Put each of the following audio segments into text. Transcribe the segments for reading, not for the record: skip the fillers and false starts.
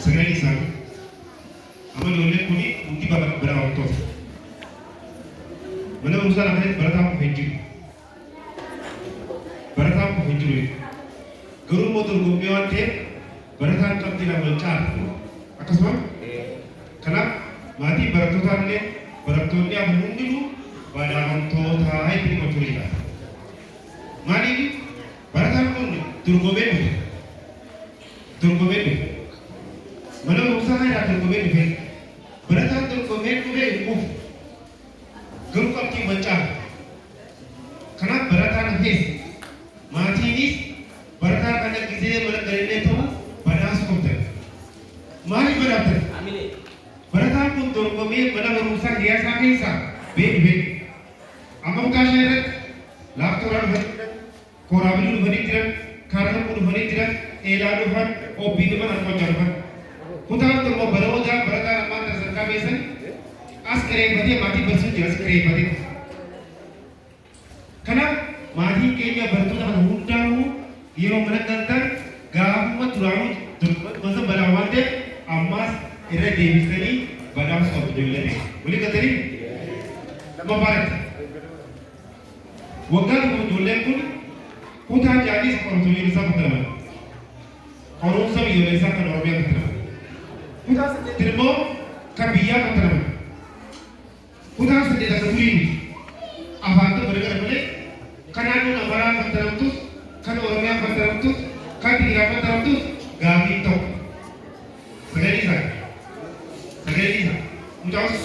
Sagalee isaa amma ijoolleen kuni hundi bira hawwattoota. Mana barumsaa lafa barataan kufee jiru. Barataan kufee jiru. Garuu immoo dorgommii waan ta'eef barataan qabxii lama caala. Akkasuma kanaaf maatii barattootaa illee barattoonni amma hundinuu badhaafamtoota hedduu himachuu ni ta'a. Maaliif barataan kun dorgomee dhufe. Dorgomee dhufe. Mana barumsaa kanaa dorgomee dhufe. Barataan dorgomee dhufe hin dhufu. Garuu qabxii mancaa. Kanaaf barataan hafees maatiinis barataa kana gisee mana galee ta'u badhaasa qabdan. Maaliif badhaaftan? Barataan kun dorgomee mana barumsaa hiyaasaa keessaa beeku. Amma kutaa ishee irratti laaftooraan dhufanii jiran, kooraabilii dhufanii jiran, kaarnammuu dhufanii jiran, eelaa dhufan, obbii dhufan, harkochaa dhufan. Kutaan tokko baroodaa barataan ammaan sadarkaa beesan as kireeffatee maatii barsiisuu jira as kireeffatee. Kanaaf maatiin keenya barattoota kana hundaa'uu yeroo mana galtan gaafuma duraanuu gosa balaa waan ta'eef ammaas irra deebisanii badhaasa qabu ijoollee. Walii galtanii nama baratti. Waggaan kun ijoolleen kun kutaa jaalis qormaata biyyoolessaa fayyadaman. Qormaata biyyoolessaa kan Oromiyaa fayyadaman. Kutaa saddeet immoo kan biyyaa fayyadaman. Kutaa saddeet akka durii afaan tokko daga malee kan naannoo Amaaraa fayyadamtus, kan Oromiyaa fayyadamtus, kan Tigraay fayyadamtus gaafii tokko. Sagalee isaa. Mucaas.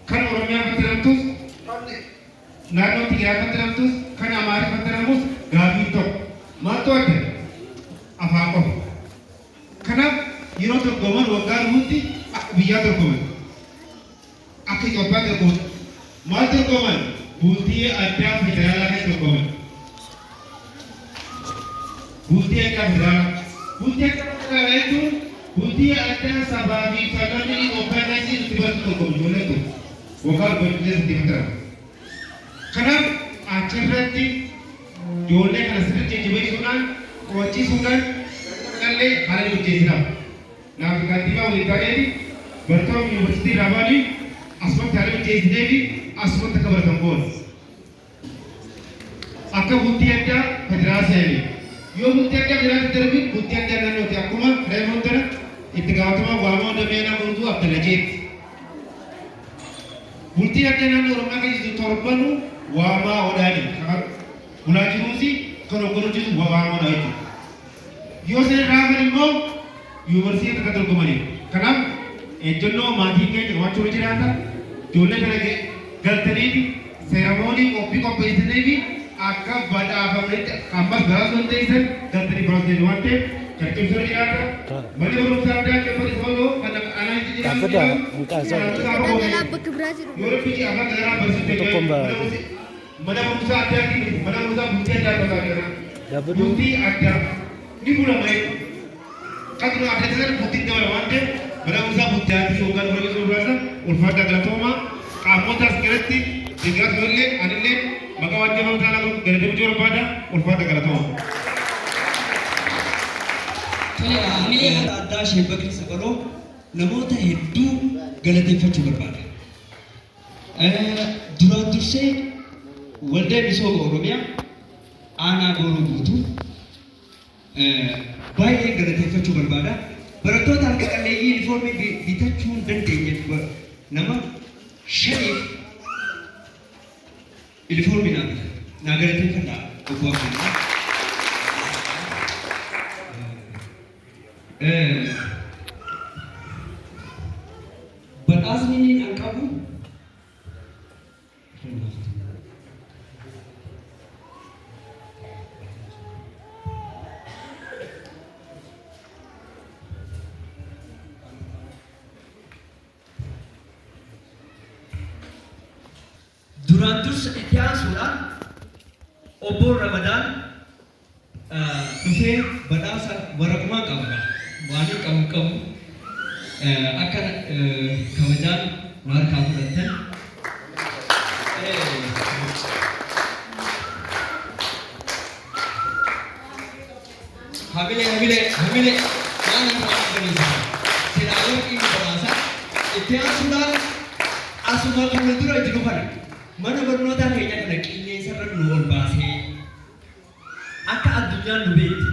Kan Oromiyaa fayyadamtus, naannoo Tigraay fayyadamtus, kan Amaaraa fayyadamus gaafii tokko. Maaltu adda? Afaan qofa. Kanaaf yeroo dorgoman waggaa dhufuutti akka biyyaa dorgoman. Akka Itoophiyaa dorgoman. Maal dorgoman? Bultii addaa federaalaa keessa dorgoman. Bultii addaa federaalaa. Bultii addaa federaalaa jechuun bultii addaa sabaa fi sablamni Itoophiyaa keessa itti baratu dorgoman ijoolleen kun. Waggaa dhufuutti itti federaalaa. Kanaaf achirratti ijoollee kana sirriitti jajjabeessuudhaan qo'achiisuudhaan illee haala hojjeesinaaf. Naaf kantiibaa waliin ta'eeti barattoota yuunivarsiitii Rabaanii asumatti haala hojjeesinee fi asumatti akka baratan goona. Akka bultii addaa federaala seenee yoo bultii addaa federaala darbi bultii addaa naannooti akkuma Reemontana itti gaafatamaa waamaa dameenaa guutuu Abdalajeetti. Bultii addaa naannoo Oromiyaa keessatti torbanuu waamaa odaani bulaa jiruusi kan hogganuu waamaa odaa jechuudha. Yoo sen raafan immoo yuunivarsiitii akka dorgomanii. Kanaaf ejjennoo maatii keenya qabaachuu jiraata. Ijoollee kana galtanii fi seeramoonii qopheessanii fi akka badhaafamanitti ammas baraasuu dandeessan galtanii baraasuu waan ta'eef carqibsuu jiraata. Manni barumsaa addaa keessatti sooloo kan anaa itti jiraatu yoo biyyi afaan garaa barsiisuu mana barumsaa addaatiin mana barumsaa bultii addaa barbaadana. Bultii addaa ni bulamai kadru ada dengan bukti dalam wande berang usah bukti hati ugan bagi surasa ulfada galatoma kamotas kereti tinggal dulu anile maka wajib bangsa lagu dari jujur pada ulfada galatoma. Kali amile ada shebakri sakalo namota heddu galateeffachuu barbaada. Duraan dursee waldaa misooma Oromiyaa aanaa Gooroo guutuu baay'ee galateeffachuu barbaada. Barattoota harka qalleeyyii yuunifoormii bitachuu hin dandeenyeef nama shaniif yuunifoormii naa galateeffadhaa obbo Abdullah. Badhaasni inni qabu duraan dursa itti aansuudhaan obbo Ramadaan dhufee badhaasa waraqaa qaba. Waan qabu akka kabajaan harkaa fudhatan hamile waan irraa qabaniisa silaalee inni baraasa itti aansuudhaan asuma kan dura jiru kana mana barnootaa keenya kana qilleensa irra nu ol baasee akka addunyaan nu beekti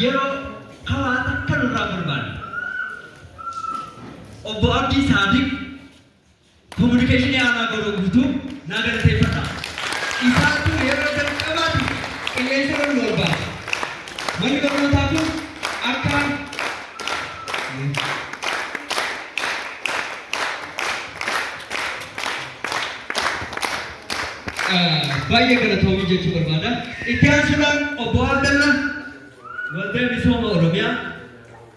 yeroo kawaa takka nurraa barbaade obbo Abdii Saadiq kominikeeshinii aanaa godhuu guutuu naa galateeffata isaatu yeroo jalqabaati qilleensa irra nu ol baase manni barnootaa kun akka baay'ee galatoomii jechuu barbaada. Itti aansuudhaan obbo Abdallah Waldaa Misooma Oromiyaa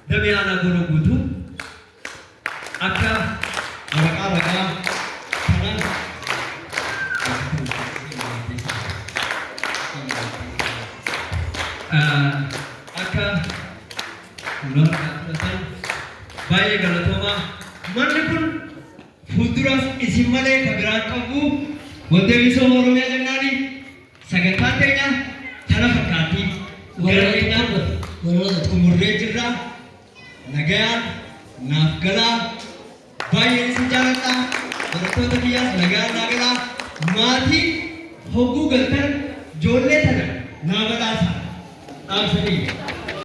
damee aanaa godhuu guutuu akka waraqaa kana akka baay'ee galatoomaa manni kun fuulduraas isin malee kan biraan qabu Waldaa Misooma Oromiyaa jennaani sagantaan teenya kana fakkaatti gara keenyaan xumurree jirra nagayaan naaf galaa baay'ee isin jaalladha barattoota kiyyaas nagayaan naa galaa maatii hogguu galtan ijoollee tana naa badhaasa dhaabsanii